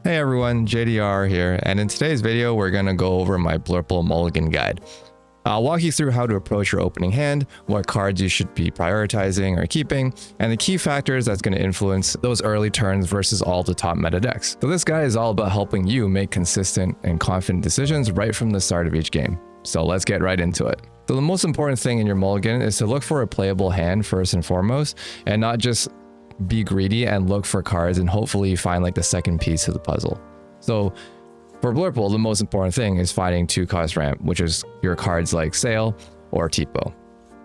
Hey everyone, JDR here, and in today's video we're going to go over my Blurple Mulligan guide. I'll walk you through how to approach your opening hand, what cards you should be prioritizing or keeping, and the key factors that's going to influence those early turns versus all the top meta decks. So this guide is all about helping you make consistent and confident decisions right from the start of each game. So let's get right into it. So the most important thing in your mulligan is to look for a playable hand first and foremost, and not just be greedy and look for cards and hopefully find like the second piece of the puzzle. So for Blurple, the most important thing is finding 2-cost ramp, which is your cards like Sail or Tipo.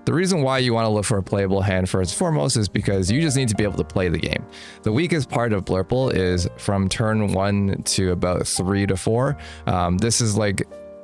The reason why you want to look for a playable hand first and foremost is because you just need to be able to play the game. The weakest part of Blurple is from turn 1 to about 3 to 4.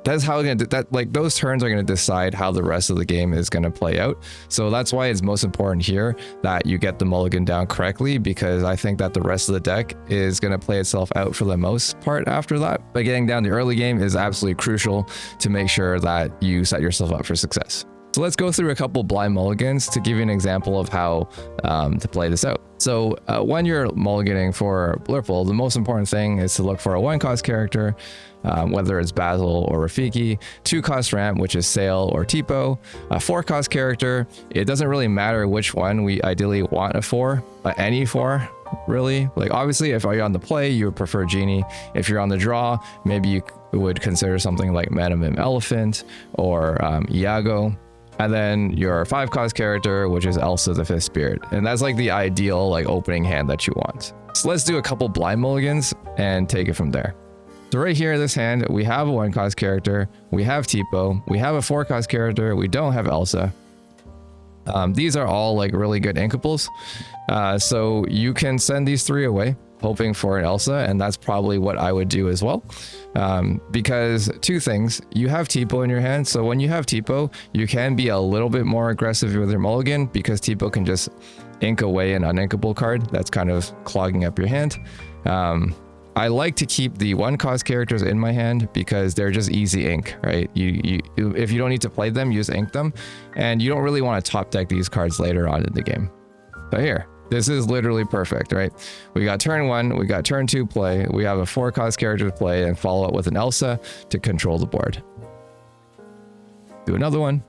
That's how those turns are going to decide how the rest of the game is going to play out. So that's why it's most important here that you get the mulligan down correctly, because I think that the rest of the deck is going to play itself out for the most part after that. But getting down the early game is absolutely crucial to make sure that you set yourself up for success. So let's go through a couple blind mulligans to give you an example of how to play this out. So when you're mulliganing for Blurple, the most important thing is to look for a 1-cost character, whether it's Basil or Rafiki, 2-cost ramp, which is Sail or Tipo, a 4-cost character. It doesn't really matter which one. We ideally want a 4, but any 4, really. Like obviously, if you're on the play, you would prefer Genie. If you're on the draw, maybe you would consider something like Manamim Elephant or Iago. And then your 5-cost character, which is Elsa the 5th Spirit. And that's like the ideal like opening hand that you want. So let's do a couple blind mulligans and take it from there. So right here in this hand, we have a 1-cost character, we have Tipo, we have a 4-cost character, we don't have Elsa. These are all like really good inkables. So you can send these 3 away, hoping for an Elsa, and that's probably what I would do as well. Because 2 things, you have Tipo in your hand, so when you have Tipo, you can be a little bit more aggressive with your mulligan, because Tipo can just ink away an uninkable card that's kind of clogging up your hand. I like to keep the 1-cost characters in my hand because they're just easy ink, right? If you don't need to play them, you just ink them, and you don't really want to top deck these cards later on in the game. So here, this is literally perfect, right? We got turn 1, we got turn 2 play, we have a 4-cost character to play and follow up with an Elsa to control the board. Do another one.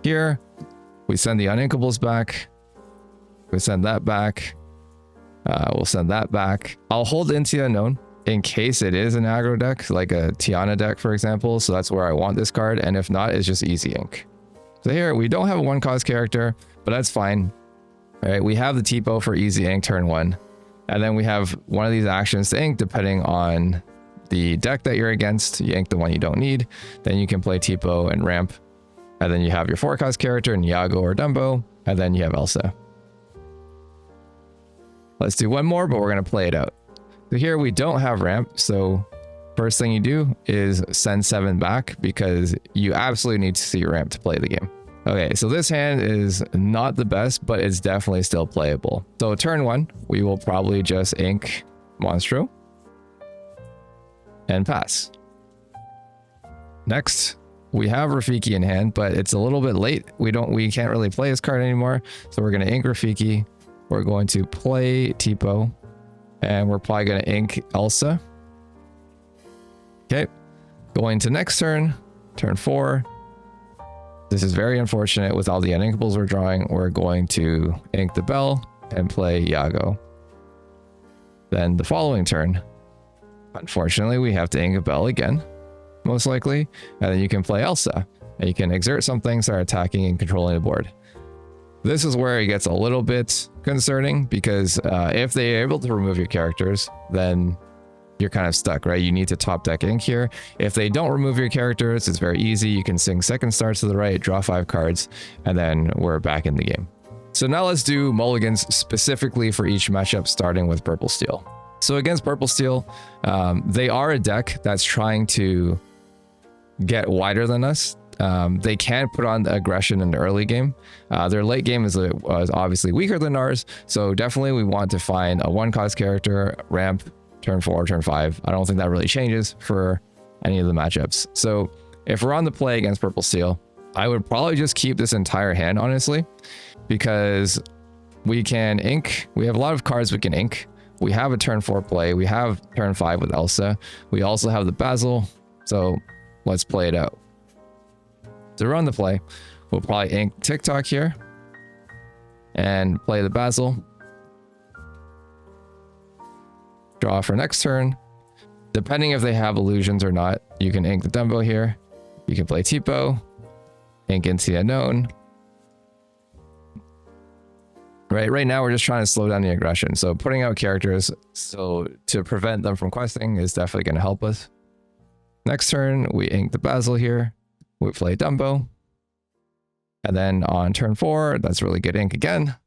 Here, we send the uninkables back. We send that back. We'll send that back. I'll hold into the unknown in case it is an aggro deck, like a Tiana deck, for example. So that's where I want this card. And if not, it's just easy ink. So here, we don't have a 1-cost character, but that's fine. All right, we have the Tipo for easy ink turn 1. And then we have one of these actions to ink depending on the deck that you're against. You ink the one you don't need. Then you can play Tipo and ramp. And then you have your 4-cost character in Iago or Dumbo. And then you have Elsa. Let's do one more, but we're going to play it out. So here we don't have ramp. So first thing you do is send 7 back because you absolutely need to see ramp to play the game. Okay, so this hand is not the best, but it's definitely still playable. So turn 1, we will probably just ink Monstro and pass. Next, we have Rafiki in hand, but it's a little bit late. We can't really play this card anymore. So we're going to ink Rafiki. We're going to play Tipo, and we're probably going to ink Elsa. Okay, going to next turn, turn 4. This is very unfortunate with all the uninkables we're drawing. We're going to ink the Bell and play Iago. Then the following turn, unfortunately, we have to ink a Bell again, most likely, and then you can play Elsa, and you can exert something, start attacking and controlling the board. This is where it gets a little bit concerning because if they're able to remove your characters, then you're kind of stuck, right? You need to top deck ink here. If they don't remove your characters, it's very easy. You can sing second stars to the right, draw 5 cards, and then we're back in the game. So now let's do mulligans specifically for each matchup, starting with Purple Steel. So against Purple Steel, they are a deck that's trying to get wider than us. They can put on the aggression in the early game. Their late game is obviously weaker than ours, so definitely we want to find a 1-cost character, ramp, turn 4, turn 5. I don't think that really changes for any of the matchups. So if we're on the play against Purple Steel, I would probably just keep this entire hand, honestly, because we can ink. We have a lot of cards we can ink. We have a turn 4 play. We have turn 5 with Elsa. We also have the Basil. So let's play it out. To run the play, we'll probably ink TikTok here and play the Basil. Draw for next turn. Depending if they have illusions or not, you can ink the Dumbo here. You can play Tipo, ink into the unknown. Right now we're just trying to slow down the aggression. So putting out characters so to prevent them from questing is definitely going to help us. Next turn, we ink the Basil here. We play Dumbo. And then on turn 4, that's really good ink again.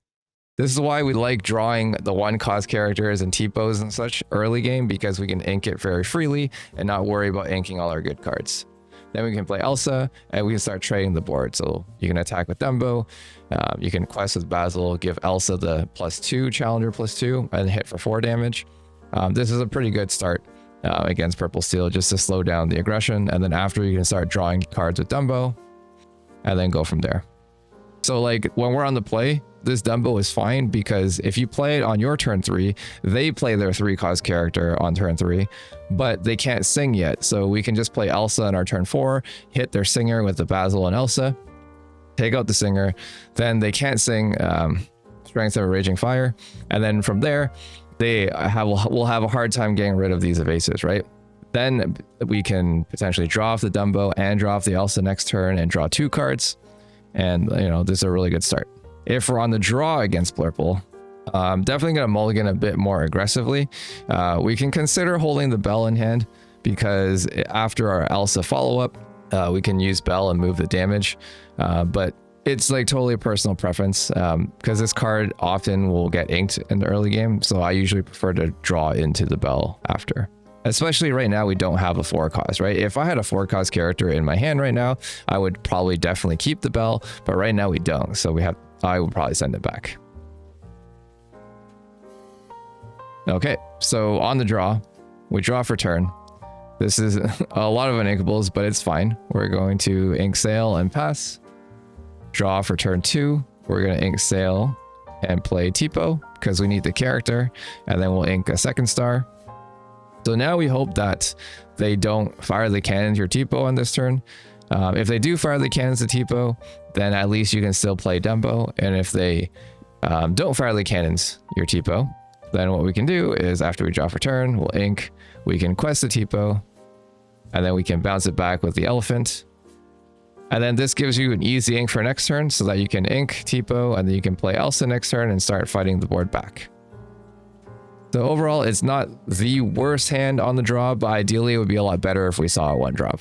This is why we like drawing the 1-cost characters and Tipos and such early game, because we can ink it very freely and not worry about inking all our good cards. Then we can play Elsa and we can start trading the board. So you can attack with Dumbo, you can quest with Basil, give Elsa the +2 challenger +2 and hit for 4 damage. This is a pretty good start against Purple Steel, just to slow down the aggression. And then after, you can start drawing cards with Dumbo and then go from there. So like when we're on the play, this Dumbo is fine, because if you play it on your turn 3, they play their 3-cost character on turn 3, but they can't sing yet. So we can just play Elsa on our turn 4, hit their singer with the Basil and Elsa, take out the singer, then they can't sing Strength of a Raging Fire, and then from there, we'll have a hard time getting rid of these evasives, right? Then we can potentially draw off the Dumbo and draw off the Elsa next turn and draw 2 cards. And, you know, this is a really good start. If we're on the draw against Blurple, I'm definitely going to mulligan a bit more aggressively. We can consider holding the Bell in hand, because after our Elsa follow-up, we can use Bell and move the damage. But it's like totally a personal preference, because this card often will get inked in the early game. So I usually prefer to draw into the Bell after. Especially right now, we don't have a 4-cost, right? If I had a 4-cost character in my hand right now, I would probably definitely keep the Bell, but right now we don't. So I would probably send it back. Okay, so on the draw, we draw for turn. This is a lot of uninkables, but it's fine. We're going to ink Sail and pass. Draw for turn 2. We're going to ink Sail and play Tipo, because we need the character, and then we'll ink a 2nd star. So now we hope that they don't fire the cannons your Tipo on this turn. If they do fire the cannons to Tipo, then at least you can still play Dumbo. And if they don't fire the cannons your Tipo, then what we can do is after we draw for turn, we'll ink, we can quest the Tipo, and then we can bounce it back with the elephant. And then this gives you an easy ink for next turn, so that you can ink Tipo, and then you can play Elsa next turn and start fighting the board back. So overall, it's not the worst hand on the draw, but ideally it would be a lot better if we saw a 1-drop.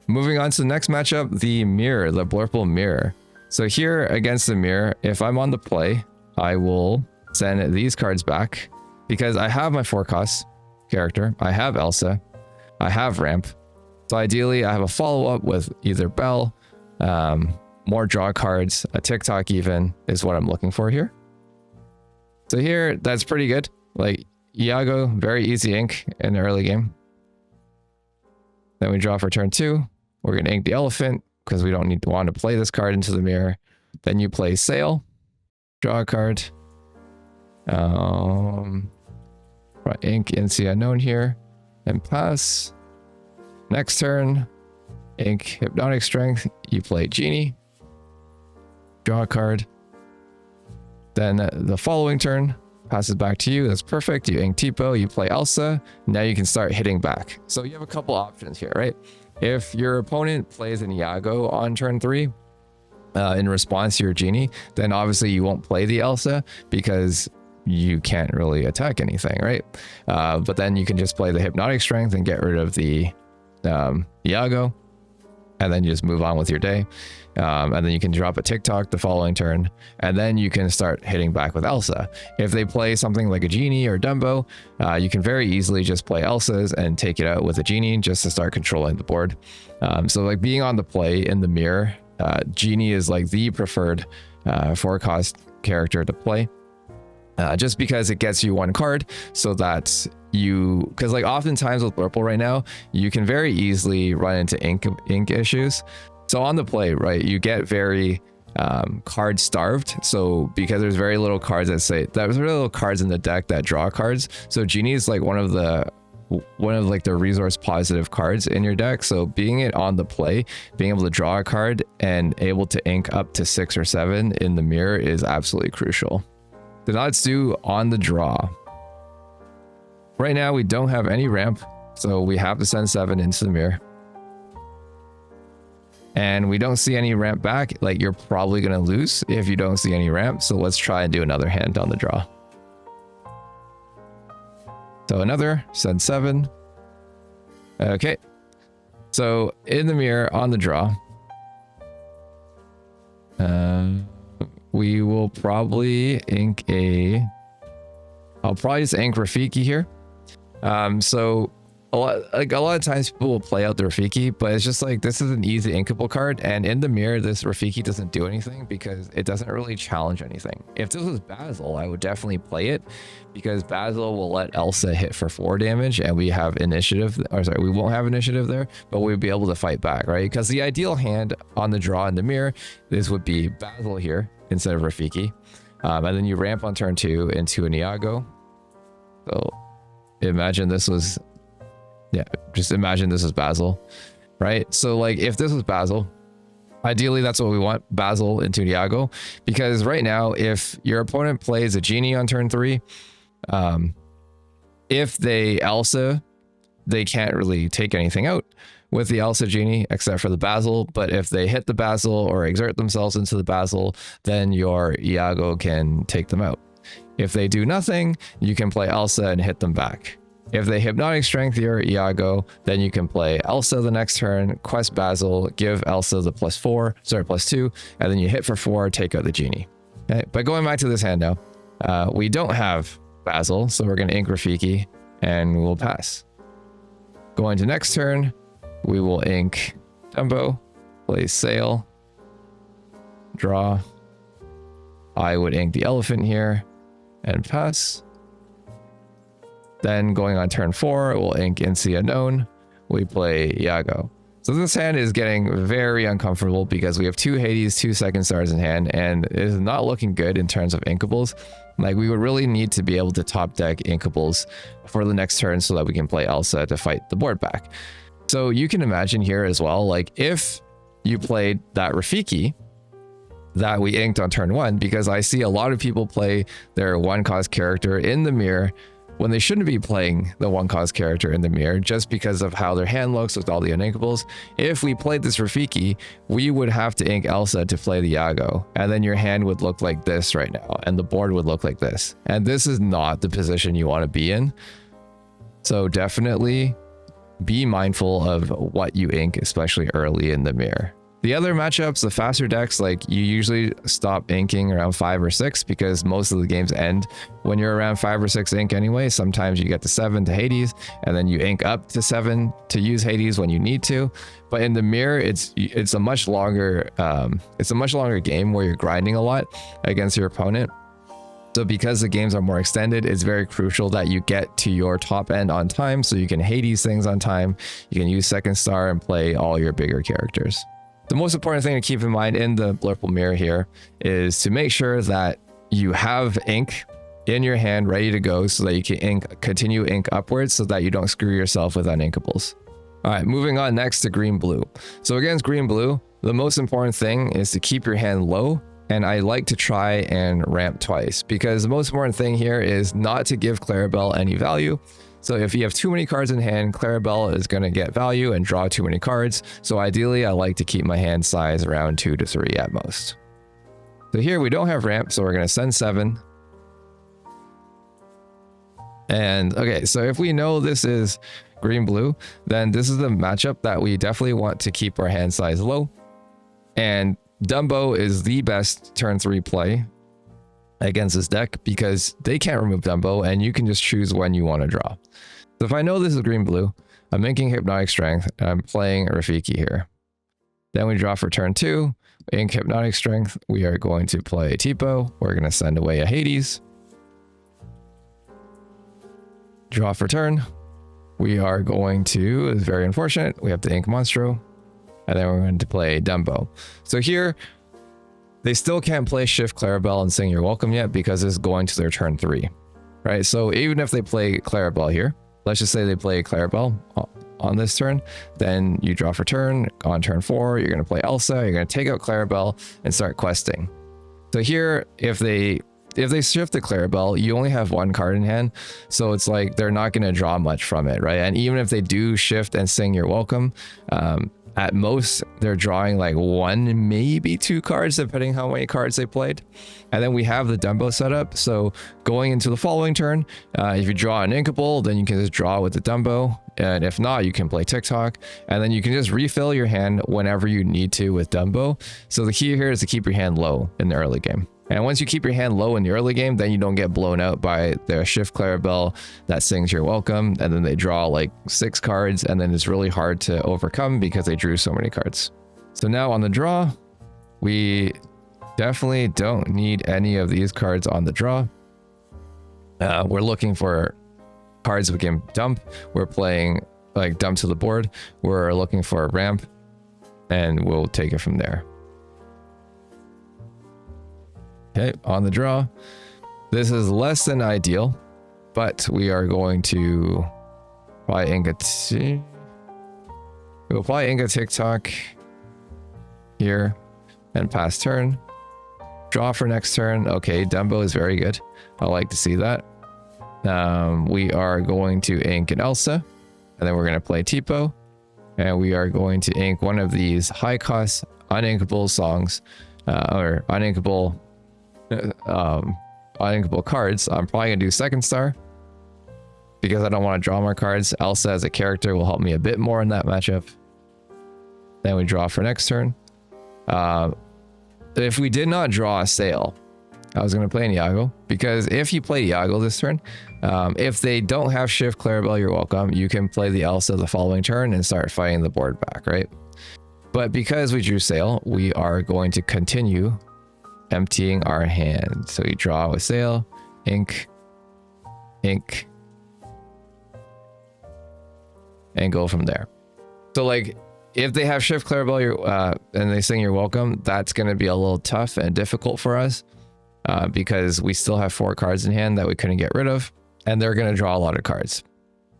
Moving on to the next matchup, the Mirror, the Blurple Mirror. So here against the Mirror, if I'm on the play, I will send these cards back, because I have my 4-cost character, I have Elsa, I have Ramp. So ideally I have a follow-up with either Bell, more draw cards, a TikTok even is what I'm looking for here. So here, that's pretty good. Like Iago, very easy ink in the early game. Then we draw for turn 2. We're going to ink the elephant, because we don't want to play this card into the Mirror. Then you play Sail, draw a card. Ink into the unknown here, and pass. Next turn, ink Hypnotic Strength. You play Genie, draw a card. Then the following turn, passes back to you. That's perfect. You ink Tipo, you play Elsa. Now you can start hitting back. So you have a couple options here, right? If your opponent plays an Iago on turn 3 in response to your Genie, then obviously you won't play the Elsa, because you can't really attack anything, right? But then you can just play the Hypnotic Strength and get rid of the Iago, and then you just move on with your day. And then you can drop a TikTok the following turn, and then you can start hitting back with Elsa. If they play something like a Genie or Dumbo, you can very easily just play Elsa's and take it out with a Genie just to start controlling the board. So like being on the play in the Mirror, Genie is like the preferred 4-cost character to play. Just because it gets you 1 card, so that because like oftentimes with Blurple right now, you can very easily run into ink issues. So on the play, right, you get very card starved. So because there's very little cards that say there's very little cards in the deck that draw cards. So Genie is like one of like the resource positive cards in your deck. So being it on the play, being able to draw a card and able to ink up to 6 or 7 in the mirror is absolutely crucial. The Natsu on the draw. Right now we don't have any ramp, so we have to send 7 into the mirror. And we don't see any ramp back. Like, you're probably going to lose if you don't see any ramp. So let's try and do another hand on the draw. So another, send 7. Okay. So in the mirror on the draw, we will probably ink I'll probably just ink Rafiki here. So a lot of times people will play out the Rafiki, but it's just like, this is an easy inkable card, and in the mirror this Rafiki doesn't do anything because it doesn't really challenge anything. If this was Basil, I would definitely play it because Basil will let Elsa hit for 4 damage and we have initiative, or sorry, we won't have initiative there, but we'll be able to fight back, right? Because the ideal hand on the draw in the mirror, this would be Basil here instead of Rafiki. And then you ramp on turn 2 into an Iago. So imagine this was, yeah, just imagine this is Basil, right? So like if this was Basil, ideally that's what we want, Basil into Iago, because right now if your opponent plays a Genie on turn 3, if they Elsa, they can't really take anything out with the Elsa Genie except for the Basil, but if they hit the Basil or exert themselves into the Basil, then your Iago can take them out. If they do nothing, you can play Elsa and hit them back. If they Hypnotic Strength your Iago, then you can play Elsa the next turn, quest Basil, give Elsa the +2, and then you hit for 4, take out the Genie. Okay, but going back to this hand now, we don't have Basil, so we're going to ink Rafiki, and we'll pass. Going to next turn, we will ink Dumbo, play Sail, draw. I would ink the Elephant here, and pass. Then going on turn 4, we'll ink Incy Unknown. We play Iago. So this hand is getting very uncomfortable because we have 2 Hades, 2 second stars in hand, and it is not looking good in terms of inkables. Like, we would really need to be able to top deck inkables for the next turn so that we can play Elsa to fight the board back. So you can imagine here as well, like if you played that Rafiki that we inked on turn 1, because I see a lot of people play their 1-cost character in the mirror when they shouldn't be playing the 1-cost character in the mirror just because of how their hand looks with all the uninkables. If we played this Rafiki, we would have to ink Elsa to play the Iago, and then your hand would look like this right now, and the board would look like this. And this is not the position you want to be in. So definitely be mindful of what you ink, especially early in the mirror. The other matchups, the faster decks, like you usually stop inking around 5 or 6 because most of the games end when you're around 5 or 6 ink anyway. Sometimes you get to 7 to Hades, and then you ink up to 7 to use Hades when you need to. But in the mirror, it's a much longer game where you're grinding a lot against your opponent. So because the games are more extended, it's very crucial that you get to your top end on time so you can Hades things on time. You can use second star and play all your bigger characters. The most important thing to keep in mind in the Blurple mirror here is to make sure that you have ink in your hand ready to go so that you can continue ink upwards so that you don't screw yourself with uninkables. All right, moving on next to green-blue. So against green-blue, the most important thing is to keep your hand low, and I like to try and ramp twice because the most important thing here is not to give Clarabelle any value. So if you have too many cards in hand, Clarabelle is going to get value and draw too many cards. So ideally, I like to keep my hand size around 2 to 3 at most. So here we don't have ramp, so we're going to send 7. And okay, so if we know this is green-blue, then this is the matchup that we definitely want to keep our hand size low. And Dumbo is the best turn 3 play against this deck because they can't remove Dumbo and you can just choose when you want to draw. So if I know this is green-blue, I'm inking Hypnotic Strength and I'm playing Rafiki here. Then we draw for turn 2, ink Hypnotic Strength. We are going to play Tipo. We're going to send away a Hades. Draw for turn. We are going to, it's very unfortunate, we have to ink Monstro. And then we're going to play Dumbo. So here, they still can't play Shift Clarabelle and Sing You're Welcome yet because it's going to their turn 3, right? So even if they play Clarabelle here, let's just say they play Clarabelle on this turn, then you draw for turn. On turn 4, you're going to play Elsa, you're going to take out Clarabelle and start questing. So here, if they shift the Clarabelle, you only have 1 card in hand, so it's like they're not going to draw much from it, right? And even if they do shift and Sing You're Welcome, at most they're drawing like 1, maybe 2 cards, depending how many cards they played. And then we have the Dumbo setup, so going into the following turn, if you draw an Inkable, then you can just draw with the Dumbo, and if not, you can play TikTok, and then you can just refill your hand whenever you need to with Dumbo. So the key here is to keep your hand low in the early game. And once you keep your hand low in the early game, then you don't get blown out by their Shift Clarabelle that Sings You're Welcome, and then they draw like 6 cards, and then it's really hard to overcome because they drew so many cards. So now on the draw, we definitely don't need any of these cards on the draw. We're looking for cards we can dump. We're playing like dump to the board. We're looking for a ramp, and we'll take it from there. Okay, on the draw, this is less than ideal, but we are going to apply we'll apply Inga TikTok here and pass turn. Draw for next turn. Okay, Dumbo is very good. I like to see that. We are going to ink an Elsa, and then we're going to play Tipo, and we are going to ink one of these high cost uninkable songs, or uninkable cards. I'm probably gonna do Second Star because I don't want to draw more cards. Elsa as a character will help me a bit more in that matchup. Then we draw for next turn. If we did not draw a Sail, I was going to play an Iago, because if you play Iago this turn, if they don't have Shift Clarabelle, you're welcome. You can play the Elsa the following turn and start fighting the board back, right? But because we drew Sail, we are going to continue emptying our hand. So we draw with Sail, ink, ink, and go from there. So like, if they have Shift Clarabelle and they Sing You're Welcome, that's going to be a little tough and difficult for us because we still have 4 cards in hand that we couldn't get rid of, and they're going to draw a lot of cards.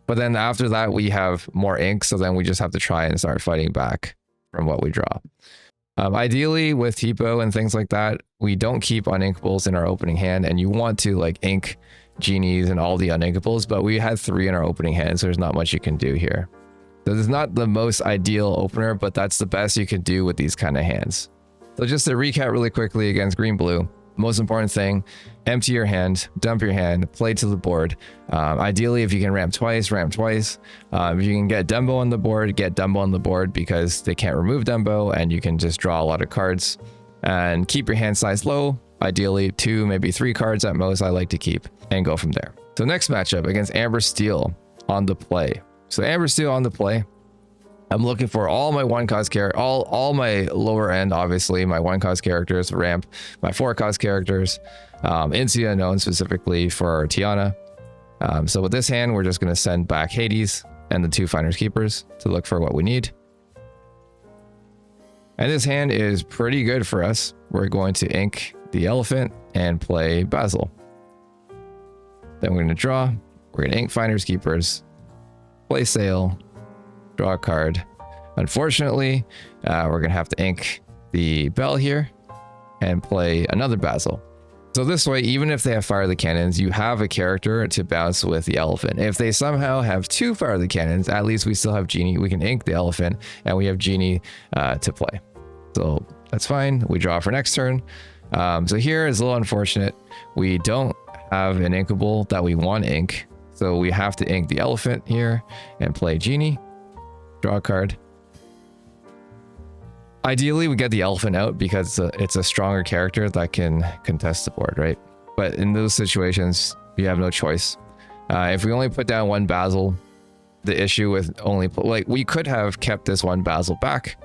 But then after that, we have more ink, so then we just have to try and start fighting back from what we draw. Ideally, with Tipo and things like that, we don't keep uninkables in our opening hand, and you want to like ink genies and all the uninkables, but we had 3 in our opening hand, so there's not much you can do here. So this is not the most ideal opener, but that's the best you can do with these kind of hands. So just to recap really quickly against green-blue, most important thing, empty your hand, dump your hand, play to the board. Ideally, if you can ramp twice, ramp twice. If you can get Dumbo on the board, get Dumbo on the board because they can't remove Dumbo and you can just draw a lot of cards. And keep your hand size low, ideally 2, maybe 3 cards at most I like to keep, and go from there. So next matchup against Amethyst Steel on the play. So Amethyst Steel on the play. I'm looking for all my 1-cost character, all my lower end, obviously, my 1-cost characters, ramp, my 4-cost characters, into the unknown specifically for Tiana. So with this hand, we're just going to send back Hades and the 2 Finders Keepers to look for what we need. And this hand is pretty good for us. We're going to ink the elephant and play Basil. Then we're going to draw. We're going to ink Finders Keepers, play Sail, draw a card. Unfortunately, we're going to have to ink the Bell here and play another Basil. So this way, even if they have Fire the Cannons, you have a character to bounce with the elephant. If they somehow have 2 Fire the Cannons, at least we still have Genie. We can ink the elephant and we have Genie to play. So that's fine. We draw for next turn. So here is a little unfortunate. We don't have an inkable that we want to ink. So we have to ink the elephant here and play Genie. Draw a card. Ideally, we get the elephant out because it's a stronger character that can contest the board, right? But in those situations, we have no choice. If we only put down 1 Basil, the issue with only we could have kept this 1 Basil back,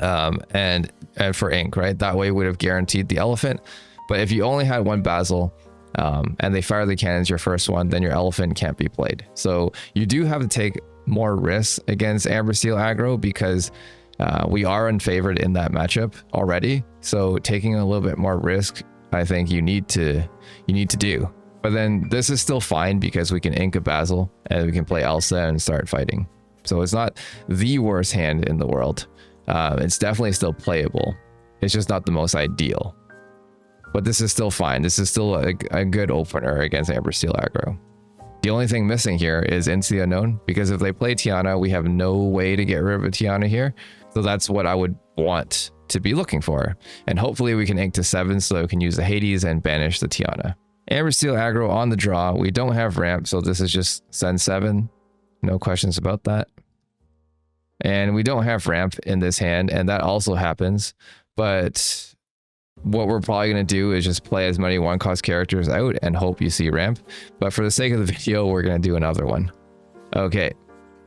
and for ink, right? That way, we would have guaranteed the elephant. But if you only had 1 Basil, and they fire the cannons your first one, then your elephant can't be played. So you do have to take more risks against Amethyst Steel aggro because We are unfavored in that matchup already, so taking a little bit more risk, I think you need to do. But then this is still fine because we can ink a Basil and we can play Elsa and start fighting. So it's not the worst hand in the world. It's definitely still playable. It's just not the most ideal. But this is still fine. This is still a good opener against Amethyst Steel aggro. The only thing missing here is Into the Unknown, because if they play Tiana, we have no way to get rid of a Tiana here. So that's what I would want to be looking for. And hopefully we can ink to 7 so that we can use the Hades and banish the Tiana. Amethyst Steel aggro on the draw. We don't have ramp, so this is just send 7. No questions about that. And we don't have ramp in this hand, and that also happens. But what we're probably going to do is just play as many 1-cost characters out and hope you see ramp. But for the sake of the video, we're going to do another one. Okay,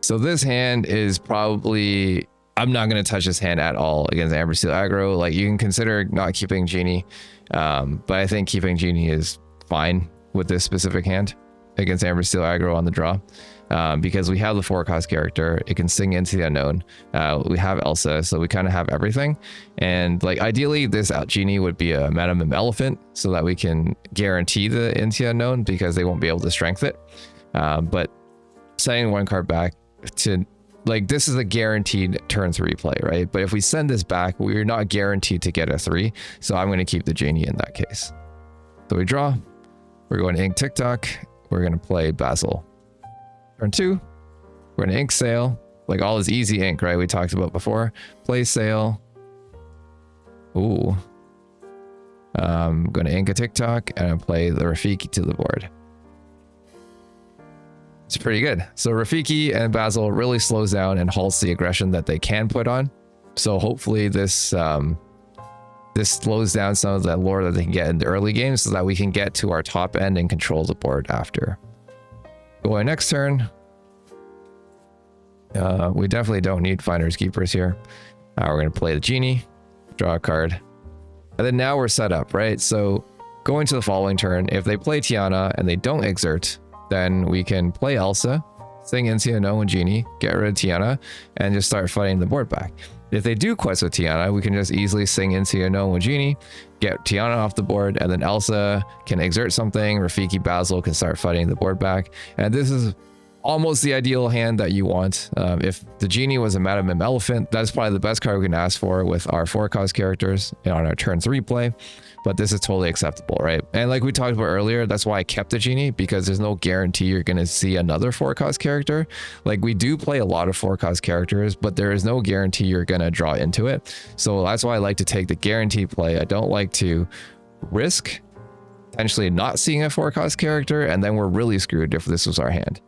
so this hand is probably... I'm not going to touch this hand at all against Amethyst Steel aggro. Like, you can consider not keeping Genie, but I think keeping Genie is fine with this specific hand against Amethyst Steel aggro on the draw. Because we have the 4-cost character, it can sing Into the Unknown. We have Elsa, so we kind of have everything. And like ideally, this Genie would be a Madame Elephant, so that we can guarantee the Into the Unknown because they won't be able to strength it. But setting 1 card back to like, this is a guaranteed turn 3 play, right? But if we send this back, we're not guaranteed to get a 3. So I'm going to keep the Genie in that case. So we draw. We're going to ink TikTok. We're going to play Basil. Turn 2, we're gonna ink Sail, like all this easy ink, right? We talked about before. Play Sail. Ooh. I'm gonna ink a TikTok and play the Rafiki to the board. It's pretty good. So Rafiki and Basil really slows down and halts the aggression that they can put on. So hopefully this this slows down some of the lore that they can get in the early game so that we can get to our top end and control the board after. Going next turn, we definitely don't need Finders Keepers here. We're going to play the Genie, draw a card, and then now we're set up, right? So going to the following turn, if they play Tiana and they don't exert, then we can play Elsa, sing Into the Unknown with Genie, get rid of Tiana, and just start fighting the board back. If they do quest with Tiana, we can just easily sing Into the Unknown with Genie, get Tiana off the board, and then Elsa can exert something, Rafiki Basil can start fighting the board back. And this is almost the ideal hand that you want. If the Genie was a Madame Elephant, that's probably the best card we can ask for with our 4-cost characters on our turn 3 play. But this is totally acceptable, right? And like we talked about earlier, that's why I kept the Genie, because there's no guarantee you're going to see another 4-cost character. Like, we do play a lot of 4-cost characters, but there is no guarantee you're going to draw into it. So that's why I like to take the guarantee play. I don't like to risk potentially not seeing a 4-cost character, and then we're really screwed if this was our hand.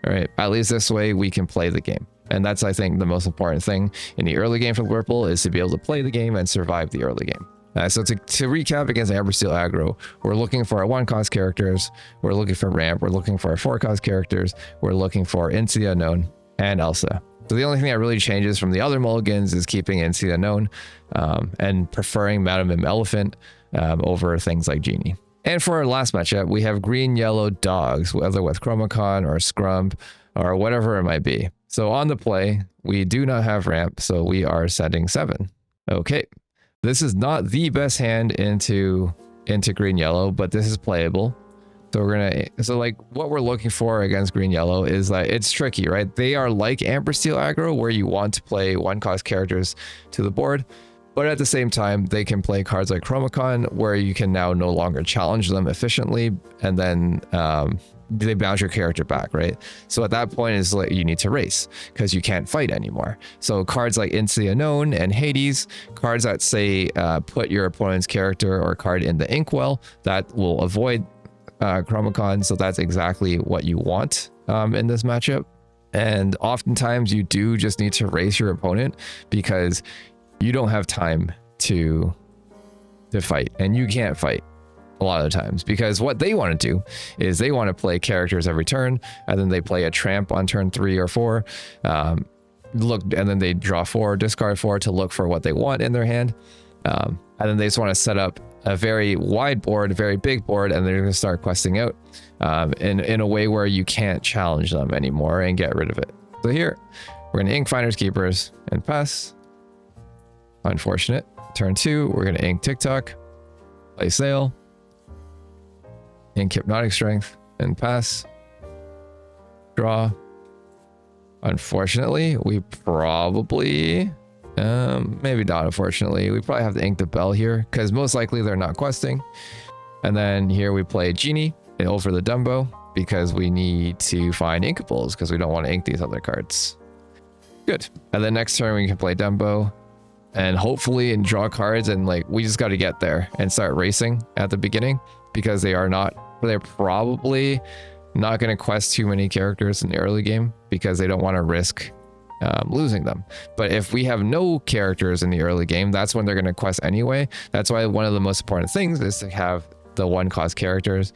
All right, at least this way we can play the game. And that's, I think, the most important thing in the early game for Blurple, is to be able to play the game and survive the early game. So to recap against Amethyst Steel aggro, we're looking for our 1-cost characters, we're looking for ramp, we're looking for our 4-cost characters, we're looking for Into the Unknown and Elsa. So the only thing that really changes from the other mulligans is keeping Into the Unknown and preferring Madame Elephant over things like Genie. And for our last matchup, we have green-yellow dogs, whether with Chromacon or Scrump or whatever it might be. So on the play, we do not have ramp, so we are sending 7. Okay. This is not the best hand into green-yellow, but this is playable. So like what we're looking for against green-yellow is like, it's tricky, right? They are like Amethyst Steel aggro, where you want to play 1-cost characters to the board, but at the same time, they can play cards like Chromacon, where you can now no longer challenge them efficiently, and then they bounce your character back, right? So at that point, it's like you need to race because you can't fight anymore. So cards like Into the Unknown and Hades, cards that say put your opponent's character or card in the inkwell, that will avoid Chromacon. So that's exactly what you want in this matchup. And oftentimes you do just need to race your opponent because you don't have time to fight, and you can't fight a lot of the times, because what they want to do is they want to play characters every turn, and then they play a tramp on turn 3 or 4, and then they draw 4, discard 4 to look for what they want in their hand, and then they just want to set up a very wide board, a very big board, and they're going to start questing out in a way where you can't challenge them anymore and get rid of it. So here we're going to ink Finders Keepers and pass. Unfortunate. Turn 2, we're going to ink TikTok, play Sail, ink Hypnotic Strength, and pass. Draw. Unfortunately, we probably, maybe not unfortunately, we probably have to ink the Bell here, because most likely they're not questing. And then here we play Genie over the Dumbo, because we need to find inkables, because we don't want to ink these other cards. Good. And then next turn we can play Dumbo, and hopefully and draw cards, and like we just got to get there and start racing at the beginning, because they're probably not going to quest too many characters in the early game, because they don't want to risk losing them. But if we have no characters in the early game, that's when they're going to quest anyway. That's why one of the most important things is to have the 1-cost characters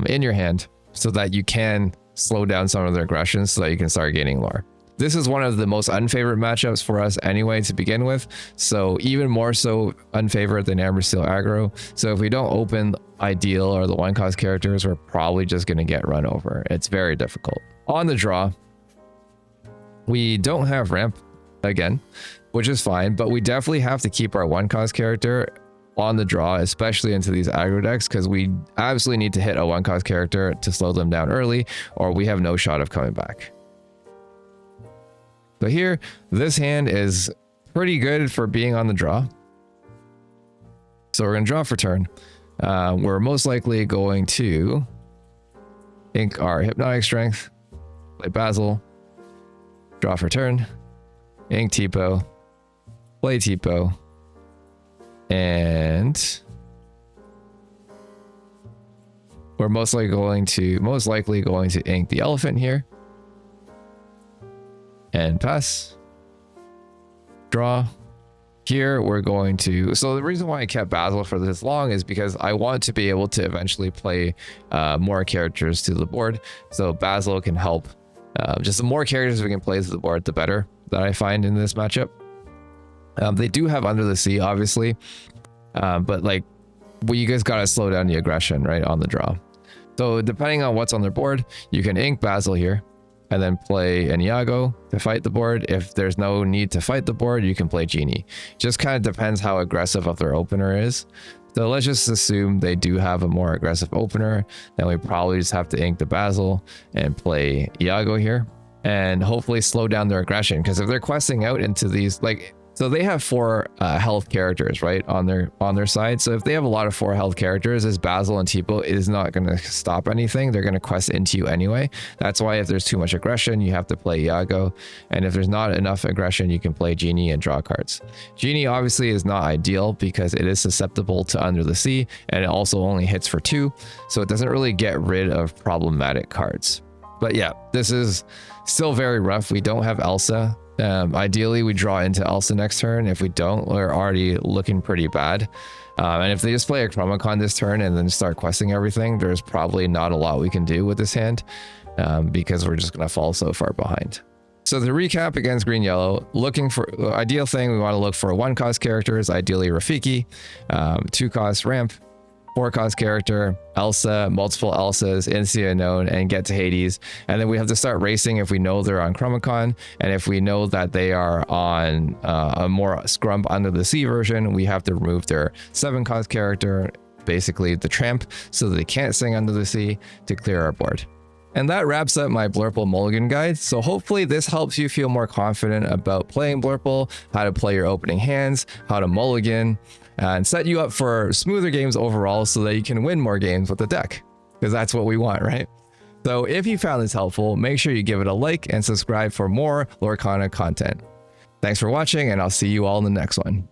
in your hand, so that you can slow down some of their aggression, so that you can start gaining lore. This is one of the most unfavored matchups for us anyway to begin with, so even more so unfavored than Amethyst Steel aggro. So if we don't open Ideal or the 1-cost characters, we're probably just going to get run over. It's very difficult. On the draw, we don't have ramp again, which is fine, but we definitely have to keep our 1-cost character on the draw, especially into these aggro decks, because we absolutely need to hit a 1-cost character to slow them down early, or we have no shot of coming back. So here, this hand is pretty good for being on the draw. So we're going to draw for turn. We're most likely going to ink our Hypnotic Strength, play Basil, draw for turn, ink Tipo, play Tipo, and we're most likely going to ink the Elephant here. And pass. Draw. Here we're going to, so the reason why I kept Basil for this long is because I want to be able to eventually play more characters to the board. So Basil can help. Just the more characters we can play to the board, the better, that I find in this matchup. They do have Under the Sea, obviously. But like, well, you guys got to slow down the aggression, right, on the draw. So depending on what's on their board, you can ink Basil here, and then play an Iago to fight the board. If there's no need to fight the board, you can play Genie. Just kind of depends how aggressive of their opener is. So let's just assume they do have a more aggressive opener. Then we probably just have to ink the Basil and play Iago here, and hopefully slow down their aggression. Because if they're questing out into these, like, so they have 4 health characters, right, on their side. So if they have a lot of 4 health characters, this Basil and Tipo is not going to stop anything. They're going to quest into you anyway. That's why if there's too much aggression, you have to play Iago. And if there's not enough aggression, you can play Genie and draw cards. Genie obviously is not ideal because it is susceptible to Under the Sea, and it also only hits for 2. So it doesn't really get rid of problematic cards. But yeah, this is still very rough. We don't have Elsa. Ideally, we draw into Elsa next turn. If we don't, we're already looking pretty bad. And if they just play a Chromacon this turn and then start questing everything, there's probably not a lot we can do with this hand, because we're just going to fall so far behind. So to recap against green-yellow, looking for the ideal thing, we want to look for 1-cost characters, ideally Rafiki, 2-cost ramp, 4-cost character, Elsa, multiple Elsas, into the unknown, and get to Hades. And then we have to start racing if we know they're on Chromacon, and if we know that they are on a more Scrump Under the Sea version, we have to remove their 7-cost character, basically the Tramp, so that they can't sing Under the Sea, to clear our board. And that wraps up my Blurple Mulligan guide. So hopefully this helps you feel more confident about playing Blurple, how to play your opening hands, how to mulligan, and set you up for smoother games overall so that you can win more games with the deck, because that's what we want, right? So if you found this helpful, make sure you give it a like and subscribe for more Lorcana content. Thanks for watching, and I'll see you all in the next one.